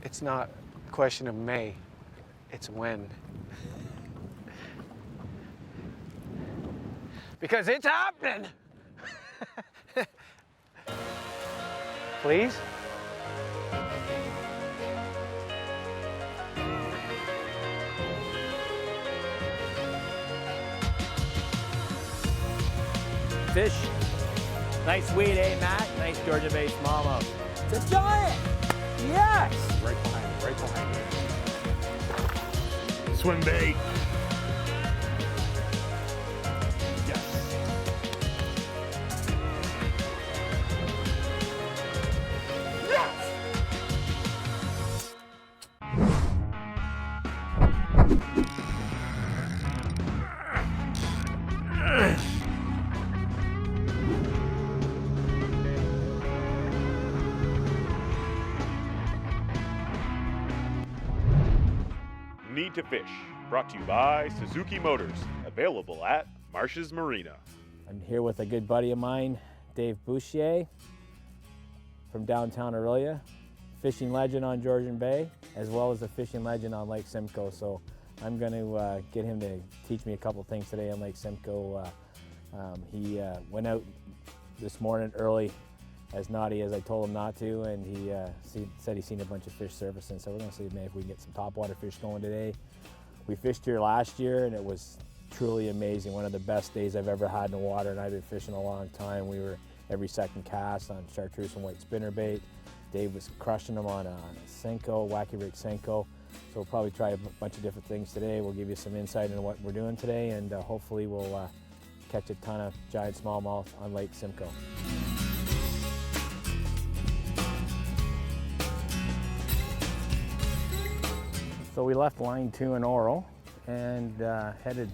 It's not a question of may, it's when. Because it's happening! Please? Fish. Nice weed, eh, Matt? Nice Georgian Bay smallmouth. It's a giant! Yes! Right behind you, right behind you. Swim bait. Yes. Need to Fish, brought to you by Suzuki Motors, available at Marsh's Marina. I'm here with a good buddy of mine, Dave Bussieres, from downtown Aurelia, fishing legend on Georgian Bay, as well as a fishing legend on Lake Simcoe. So I'm going to get him to teach me a couple things today on Lake Simcoe. He went out this morning early, as naughty as I told him not to, and he said he's seen a bunch of fish surfacing. So we're going to see maybe if we can get some topwater fish going today. We fished here last year, and it was truly amazing. One of the best days I've ever had in the water, and I've been fishing a long time. We were every second cast on chartreuse and white spinnerbait. Dave was crushing them on a Simcoe, wacky rig Simcoe. So we'll probably try a bunch of different things today. We'll give you some insight into what we're doing today, and hopefully we'll catch a ton of giant smallmouth on Lake Simcoe. So we left line 2 in Oro and headed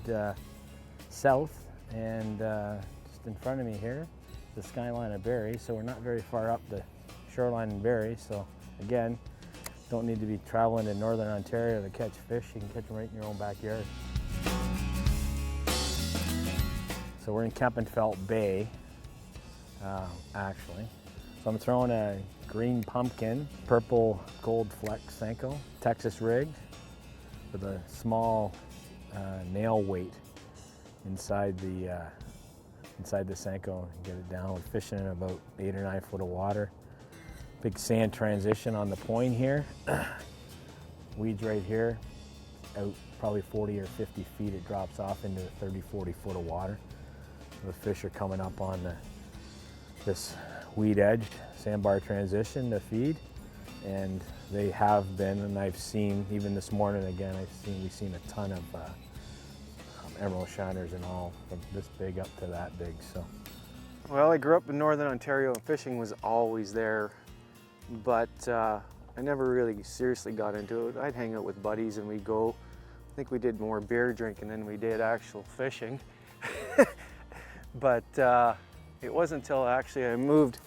south, and just in front of me here, the skyline of Barrie. So we're not very far up the shoreline in Barrie. So again, don't need to be traveling in Northern Ontario to catch fish. You can catch them right in your own backyard. So we're in Kempenfelt Bay, actually. So I'm throwing a green pumpkin, purple gold flex Simcoe, Texas rig, with a small nail weight inside the Simcoe and get it down. We're fishing in about 8 or 9 foot of water. Big sand transition on the point here. Weeds right here, out probably 40 or 50 feet, it drops off into 30, 40 foot of water. So the fish are coming up on this weed-edged sandbar transition to feed, and they have been, and I've seen, even this morning again, we've seen a ton of emerald shiners and all, from this big up to that big. So, Well, I grew up in Northern Ontario and fishing was always there, but I never really seriously got into it. I'd hang out with buddies and we'd go. I think we did more beer drinking than we did actual fishing. But it wasn't until actually I moved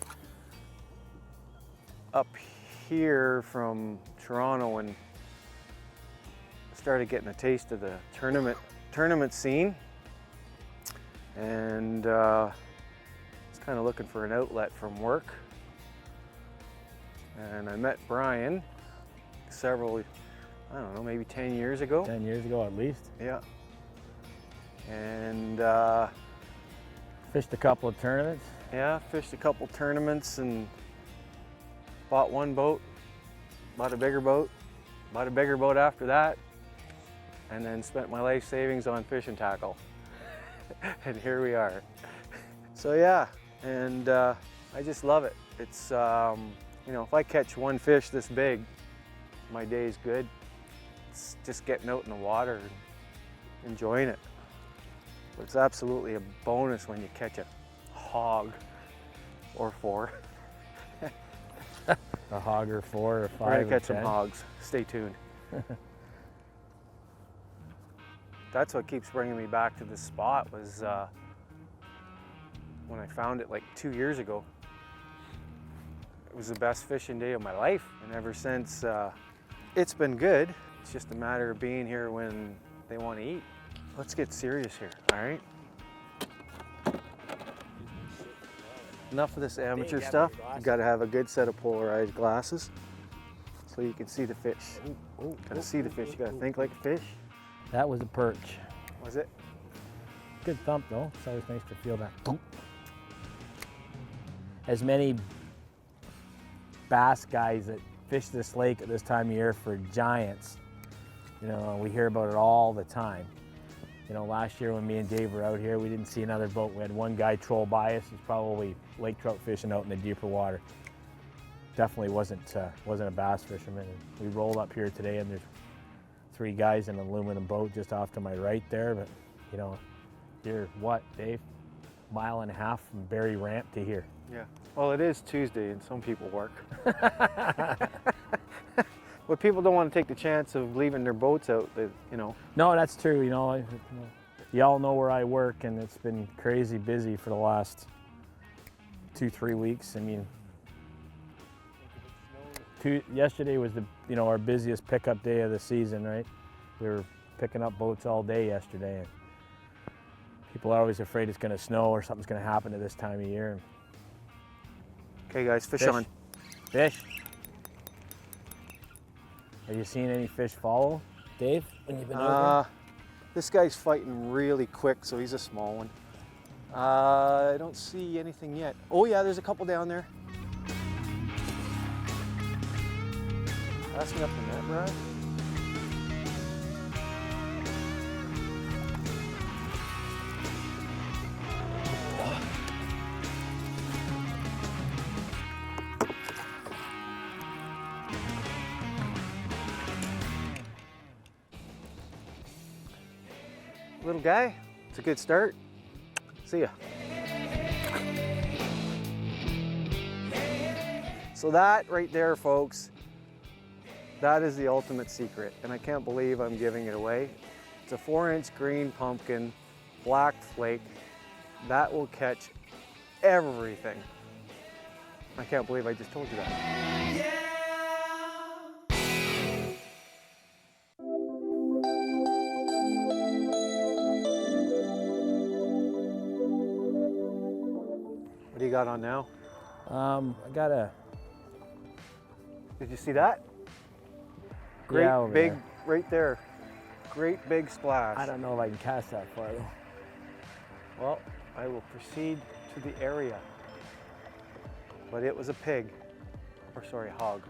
up here from Toronto and started getting a taste of the tournament scene, and was kind of looking for an outlet from work. And I met Brian several, I don't know, maybe 10 years ago. 10 years ago at least. Yeah. And Fished a couple of tournaments. yeah, fished a couple tournaments and bought one boat, bought a bigger boat, bought a bigger boat after that, and then spent my life savings on fishing tackle. And here we are. So yeah, and I just love it. It's, you know, if I catch one fish this big, my day's good. It's just getting out in the water and enjoying it. But it's absolutely a bonus when you catch a hog or 4. A hog or 4 or 5. We're gonna or catch 10. some hogs. Stay tuned. That's what keeps bringing me back to this spot was when I found it like 2 years ago. It was the best fishing day of my life, and ever since it's been good. It's just a matter of being here when they want to eat. Let's get serious here, all right? Enough of this amateur stuff. You gotta have a good set of polarized glasses. so you can see the fish. Gotta see the fish, you gotta think like a fish. That was a perch. Was it? Good thump though. It's always nice to feel that thump. As many bass guys that fish this lake at this time of year for giants, you know, we hear about it all the time. You know, last year when me and Dave were out here, we didn't see another boat. We had one guy troll by us. He's probably lake trout fishing out in the deeper water. Definitely wasn't a bass fisherman. And we rolled up here today, and there's 3 guys in an aluminum boat just off to my right there. But you know, you're what, Dave? Mile and a half from Barry Ramp to here. Yeah. Well, it is Tuesday, and some people work. But people don't want to take the chance of leaving their boats out, you know. No, that's true. You know, you all know where I work, and it's been crazy busy for the last 2-3 weeks. I mean, yesterday was our busiest pickup day of the season, right? We were picking up boats all day yesterday, and people are always afraid it's going to snow or something's going to happen at this time of year. Okay, guys, fish on. Fish. Are you seeing any fish follow, Dave, when you've been over? This guy's fighting really quick, so he's a small one. I don't see anything yet. Oh yeah, there's a couple down there. Passing up the net, Brad. Little guy, it's a good start. See ya. So that right there, folks, that is the ultimate secret, and I can't believe I'm giving it away. It's a 4-inch green pumpkin, black flake. That will catch everything. I can't believe I just told you that. What do you got on now? I got a... Did you see that? Great Yeah, big, there. right there. Great big splash. I don't know if I can cast that far though. Well, I will proceed to the area. But it was a pig, or sorry, hog.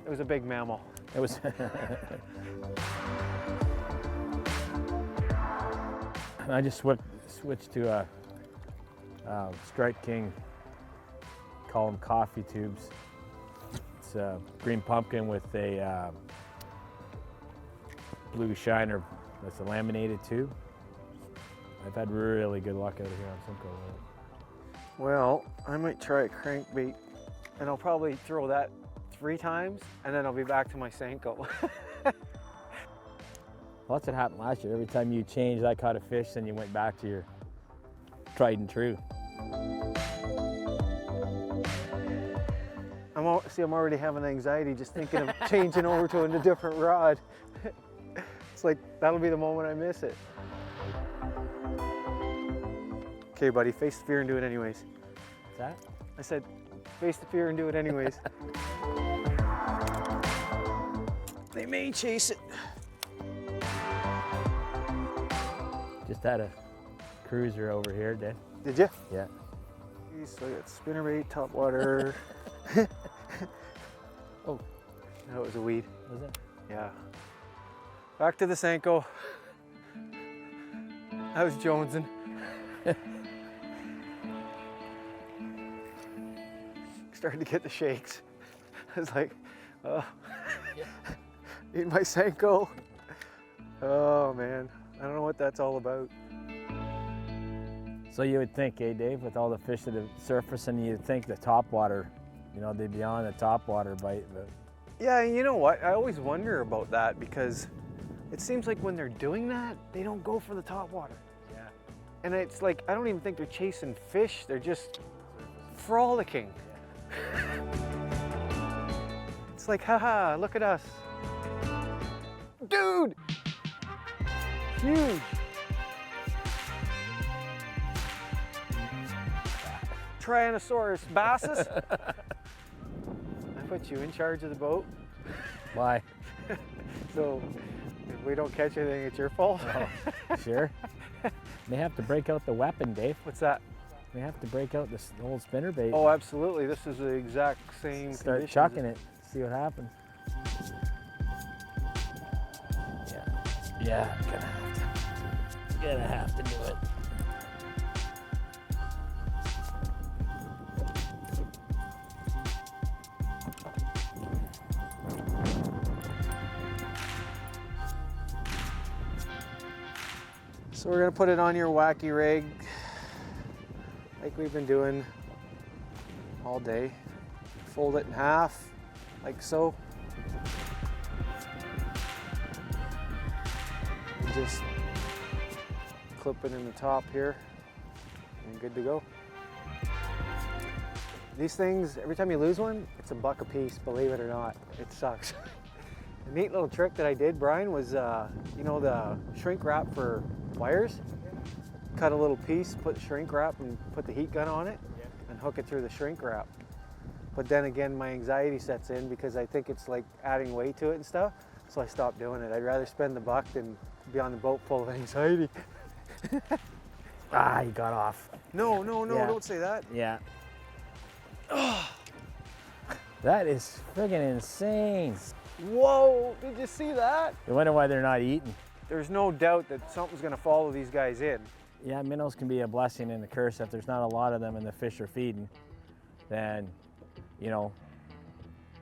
It was a big mammal. It was... I just switched to a Strike King, call them coffee tubes. It's a green pumpkin with a blue shiner that's a laminated tube. I've had really good luck out here on Simcoe. Well, I might try a crankbait, and I'll probably throw that 3 times, and then I'll be back to my Simcoe. Well, that's what happened last year. Every time you changed, I caught a fish, then you went back to your tried and true. I'm already having anxiety just thinking of changing over to a different rod. It's like, that'll be the moment I miss it. Okay, buddy, face the fear and do it anyways. What's that? I said, face the fear and do it anyways. They may chase it. Just had a cruiser over here, Dad. Did you? Yeah. So I got spinnerbait, top water. Oh, that was a weed. Was it? Yeah. Back to the Simcoe. I was jonesing. Starting to get the shakes. I was like, oh, need my Simcoe. Oh man, I don't know what that's all about. So you would think, Dave, with all the fish that have surfaced, and you'd think the topwater, you know, they'd be on the topwater bite. But Yeah, you know what? I always wonder about that because it seems like when they're doing that, they don't go for the topwater. yeah. And it's like, I don't even think they're chasing fish, they're just frolicking. It's like, haha, look at us. Dude! Huge! Tyrannosaurus bassus. put you in charge of the boat. Why? So if we don't catch anything, it's your fault. Oh, sure. May have to break out the weapon, Dave. What's that? We have to break out the old spinner bait. Oh, absolutely. This is the exact same Start conditions. chucking it, see what happens. Yeah, gonna have to do it. So we're gonna put it on your wacky rig like we've been doing all day. Fold it in half, like so. And just clip it in the top here and good to go. These things, every time you lose one, it's $1 a piece, believe it or not. It sucks. A neat little trick that I did, Brian, was you know the shrink wrap for wires? Cut a little piece, put shrink wrap and put the heat gun on it and hook it through the shrink wrap. But then again, my anxiety sets in because I think it's like adding weight to it and stuff, so I stopped doing it. I'd rather spend the $1 than be on the boat full of anxiety. Ah, you got off. No, Yeah. don't say that. Yeah. That is friggin' insane. Whoa, did you see that? You wonder why they're not eating. There's no doubt that something's gonna follow these guys in. Yeah, minnows can be a blessing and a curse. If there's not a lot of them and the fish are feeding, then, you know,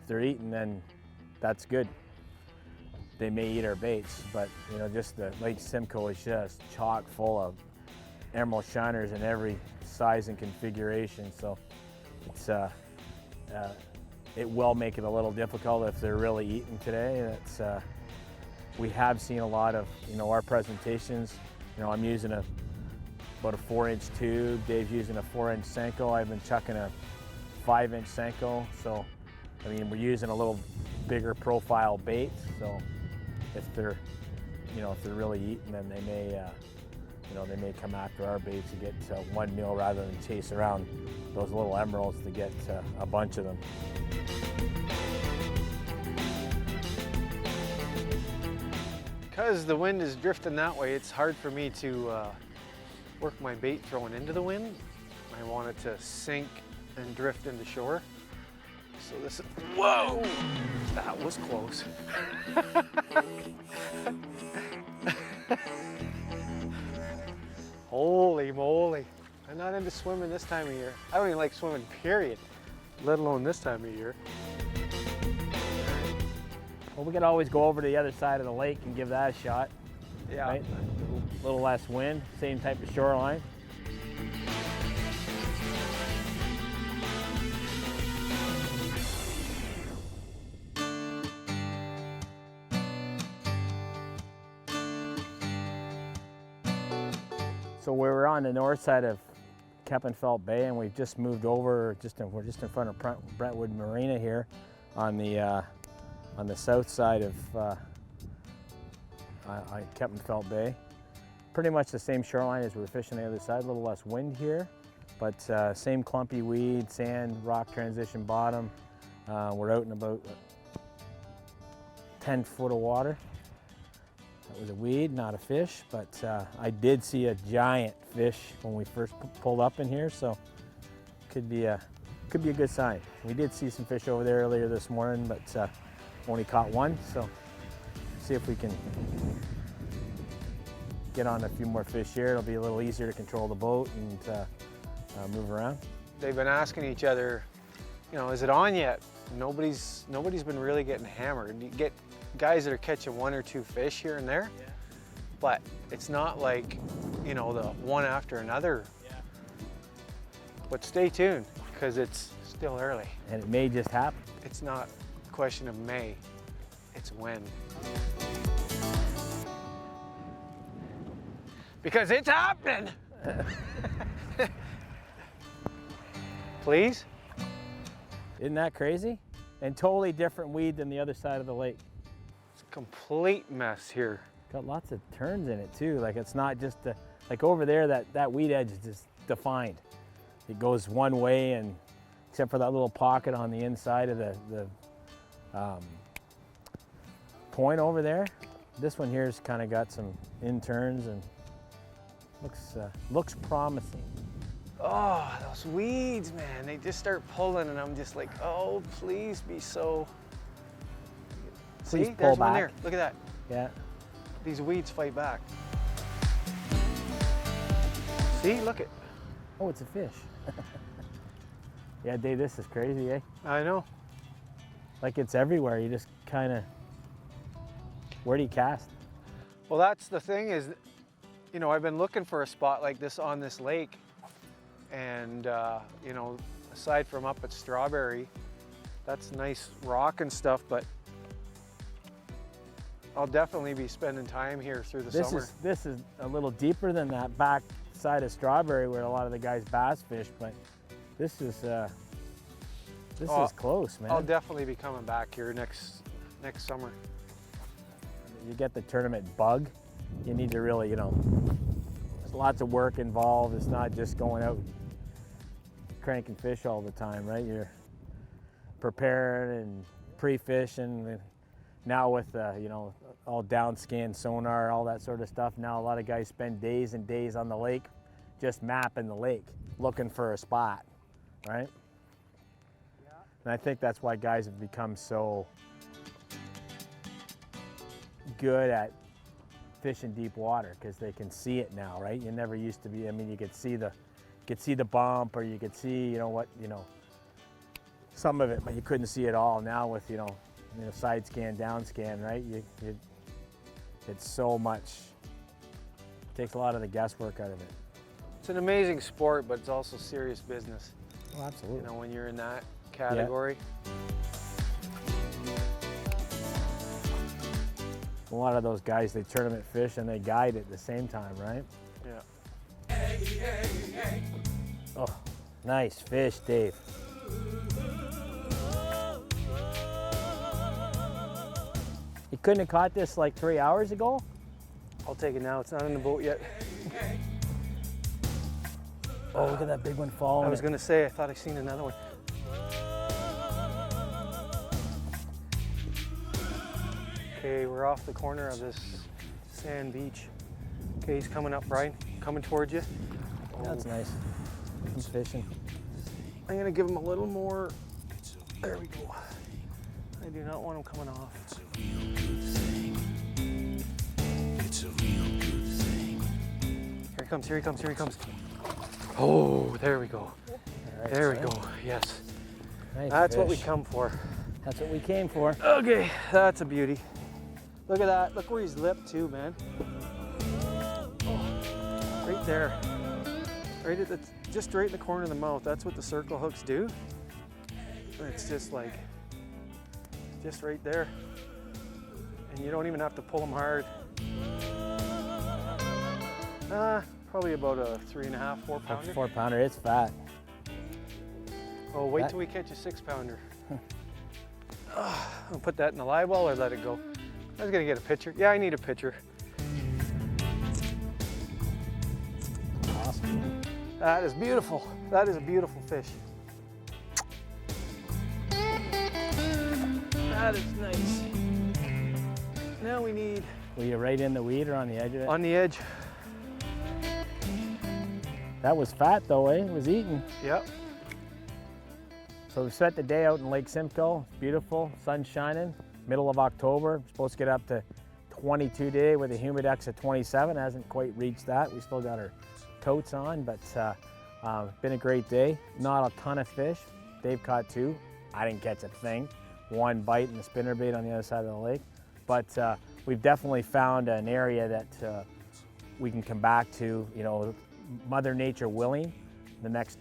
if they're eating, then that's good. They may eat our baits, but, you know, just the Lake Simcoe is just chock full of emerald shiners in every size and configuration. So it's, it will make it a little difficult if they're really eating today. That's, we have seen a lot of, you know, our presentations. You know, I'm using about a 4-inch tube. Dave's using a 4-inch Simcoe. I've been chucking a 5-inch Simcoe. So, I mean, we're using a little bigger profile bait. So, if they're, you know, if they're really eating, then they may, you know, they may come after our baits to get one meal rather than chase around those little emeralds to get a bunch of them. Because the wind is drifting that way, it's hard for me to work my bait throwing into the wind. I want it to sink and drift into shore. So this is, whoa, that was close. Holy moly. I'm not into swimming this time of year. I don't even like swimming, period, let alone this time of year. Well, we could always go over to the other side of the lake and give that a shot. Yeah. Right? A little less wind, same type of shoreline. So we're on the north side of Kempenfelt Bay, and we've just moved over. We're just in front of Brentwood Marina here, on the south side of Kempenfelt Bay. Pretty much the same shoreline as we were fishing the other side. A little less wind here, but same clumpy weed, sand, rock transition bottom. We're out in about 10 foot of water. That was a weed, not a fish, but I did see a giant fish when we first pulled up in here, so could be a good sign. We did see some fish over there earlier this morning, but only caught one, so see if we can get on a few more fish here. It'll be a little easier to control the boat and move around. They've been asking each other, you know, is it on yet? Nobody's been really getting hammered. You get guys that are catching 1 or 2 fish here and there, but it's not like, you know, the one after another. Yeah. But stay tuned, because it's still early. And it may just happen. It's not a question of may, it's when. Because it's happening! Please? Isn't that crazy? And totally different weed than the other side of the lake. It's a complete mess here. Got lots of turns in it too. Like it's not just like over there, that weed edge is just defined. It goes one way and except for that little pocket on the inside of the point over there. This one here's kind of got some interns and looks promising. Oh, those weeds, man, they just start pulling and I'm just like, oh, please be so. Please See, pull there's one back. there, look at that. Yeah. These weeds fight back. See, look it. Oh, it's a fish. Yeah, Dave, this is crazy, eh? I know. Like it's everywhere. You just kind of, where do you cast? Well, that's the thing is, you know, I've been looking for a spot like this on this lake. And, you know, aside from up at Strawberry, that's nice rock and stuff, but I'll definitely be spending time here through the summer. This is a little deeper than that back side of Strawberry where a lot of the guys bass fish, but this is close, man. I'll definitely be coming back here next summer. You get the tournament bug, you need to really, you know, there's lots of work involved. It's not just going out cranking fish all the time, right? You're preparing and pre-fishing. Now with, you know, all down-scan sonar, all that sort of stuff, now a lot of guys spend days and days on the lake just mapping the lake, looking for a spot, right? Yeah. And I think that's why guys have become so good at fishing deep water, because they can see it now, right? You never used to be, I mean, you could see the bump, or you could see, you know, some of it, but you couldn't see it all. Now with, you know, side scan, down scan, right? It's so much, takes a lot of the guesswork out of it. It's an amazing sport, but it's also serious business. Oh, absolutely. You know, when you're in that category. Yeah. A lot of those guys, they tournament fish and they guide at the same time, right? Yeah. Oh, nice fish, Dave. You couldn't have caught this like 3 hours ago? I'll take it now. It's not in the boat yet. Oh, look at that big one falling. I was going to say, I thought I seen another one. Okay, we're off the corner of this sand beach. Okay, he's coming up, Brian. Coming towards you. That's nice. I'm fishing. I'm going to give him a little more. There we go. I do not want him coming off. Here he comes, here he comes, here he comes. Oh, there we go. Right, there we go, yes. Nice That's fish. what we come for. That's what we came for. Okay, that's a beauty. Look at that, look where he's lipped too, man. Oh, right there. Right at the, just right in the corner of the mouth. That's what the circle hooks do. It's just like, just right there. And you don't even have to pull them hard. Probably about a 3.5, 4 pounder. 4 pounder, it's fat. Oh, wait till we catch a 6 pounder. I'll put that in the live well or let it go. I was gonna get a picture. Yeah, I need a picture. Awesome. That is beautiful. That is a beautiful fish. That is nice. Now we need... Were you right in the weed or on the edge of it? On the edge. That was fat though, eh? It was eating. Yep. So we spent the day out in Lake Simcoe. It's beautiful, sun shining, middle of October. We're supposed to get up to 22 today with a humidex at 27. Hasn't quite reached that. We still got our coats on, but been a great day. Not a ton of fish. Dave caught 2. I didn't catch a thing. 1 bite and a spinnerbait on the other side of the lake. But we've definitely found an area that we can come back to, you know, Mother Nature willing. The next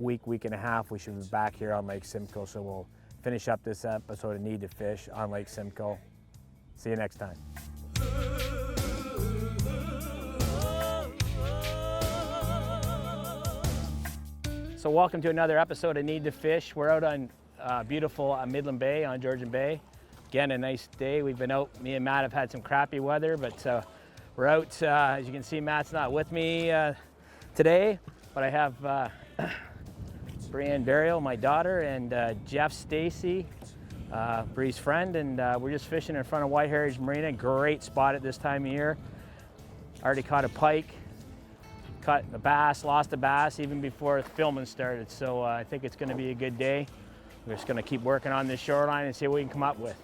week and a half, we should be back here on Lake Simcoe. So we'll finish up this episode of Need to Fish on Lake Simcoe. See you next time. So welcome to another episode of Need to Fish. We're out on beautiful Midland Bay on Georgian Bay. Again, a nice day. We've been out, me and Matt have had some crappy weather, but we're out. As you can see, Matt's not with me today, but I have Brianne, Berriault, my daughter, and Jeff Stacy, Bree's friend, and we're just fishing in front of White Heritage Marina. Great spot at this time of year. Already caught a pike, caught a bass, lost a bass even before filming started. So I think it's going to be a good day. We're just going to keep working on this shoreline and see what we can come up with.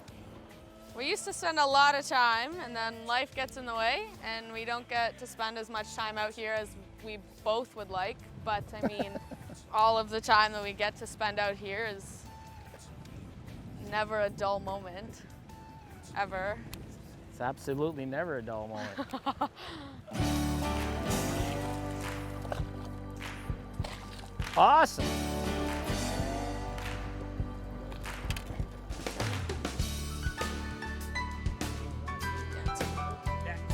We used to spend a lot of time, and then life gets in the way, and we don't get to spend as much time out here as we both would like. But I mean, all of the time that we get to spend out here is never a dull moment, ever. It's absolutely never a dull moment. Awesome.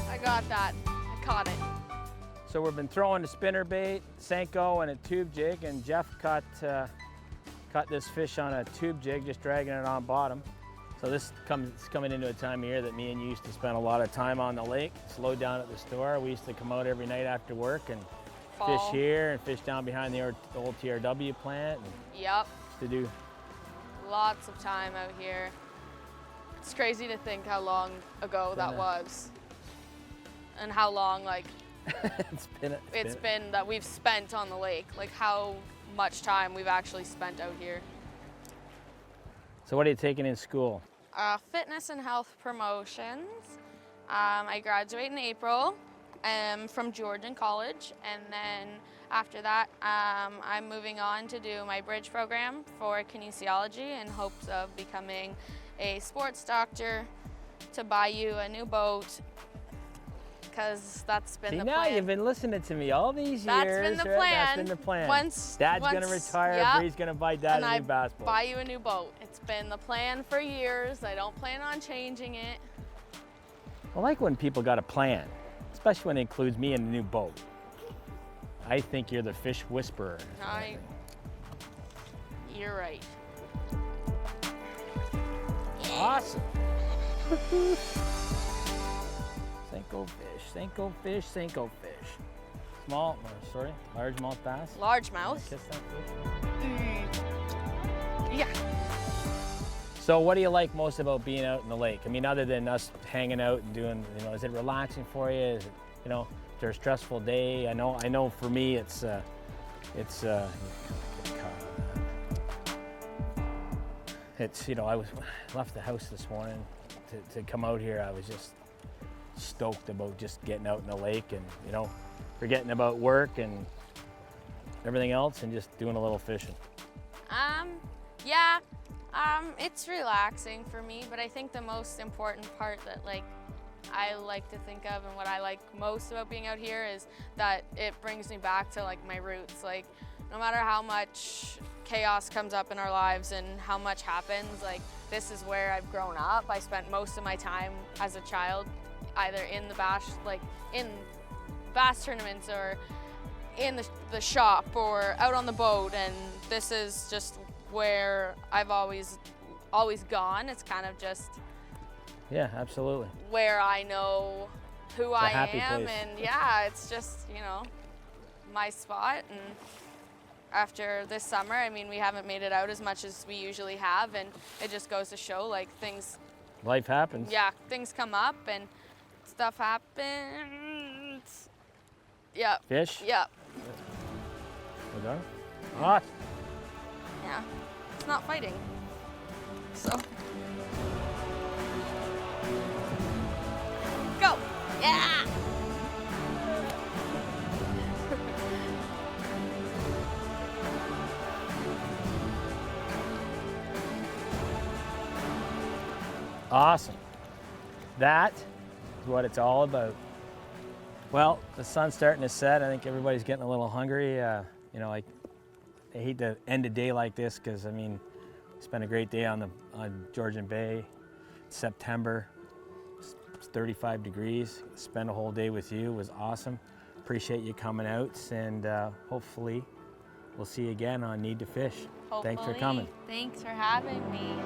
I got that. I caught it. So we've been throwing the spinner bait, Simcoe, and a tube jig, and Jeff caught this fish on a tube jig, just dragging it on bottom. So it's coming into a time of year that me and you used to spend a lot of time on the lake, slowed down at the store. We used to come out every night after work and fish here and fish down behind the old TRW plant. And yep. To do lots of time out here. It's crazy to think how long ago that was, and how long it's been that we've spent on the lake. Like how much time we've actually spent out here. So what are you taking in school? Fitness and health promotions. I graduate in April from Georgian College, and then after that I'm moving on to do my bridge program for kinesiology in hopes of becoming a sports doctor, to buy you a new boat, because that's been the plan. See, now you've been listening to me all these years. That's been the plan. That's been the plan. Dad's going to retire, yep, Bree's going to buy Dad a new bass boat. Buy you a new boat. It's been the plan for years. I don't plan on changing it. I like when people got a plan, especially when it includes me in a new boat. I think you're the fish whisperer. You're right. Awesome. Simcoe fish, Simcoe fish, Simcoe fish. Largemouth bass. Largemouth. Kiss that fish. Yeah. So what do you like most about being out in the lake? I mean, other than us hanging out and doing, is it relaxing for you? Is it, after a stressful day? I know for me it's I left the house this morning to come out here. I was just stoked about just getting out in the lake and, forgetting about work and everything else and just doing a little fishing. Yeah, it's relaxing for me, but I think the most important part that I like to think of and what I like most about being out here is that it brings me back to my roots. No matter how much chaos comes up in our lives and how much happens, this is where I've grown up. I spent most of my time as a child either in the in bass tournaments or in the shop or out on the boat, and this is just where I've always gone. It's kind of just, yeah, absolutely, where I know who I am, place. And yeah, it's just my spot. And after this summer, I mean, we haven't made it out as much as we usually have, and it just goes to show life happens. Yeah, things come up and stuff happens. Yeah. Fish? Yeah. We're done? Awesome. Yeah. It's not fighting. So. Go! Yeah! Awesome. That is what it's all about. Well, the sun's starting to set. I think everybody's getting a little hungry. I hate to end a day like this because, spent a great day on Georgian Bay. It's September. It's 35 degrees. Spend a whole day with you was awesome. Appreciate you coming out, and hopefully we'll see you again on Need to Fish. Hopefully. Thanks for coming. Thanks for having me.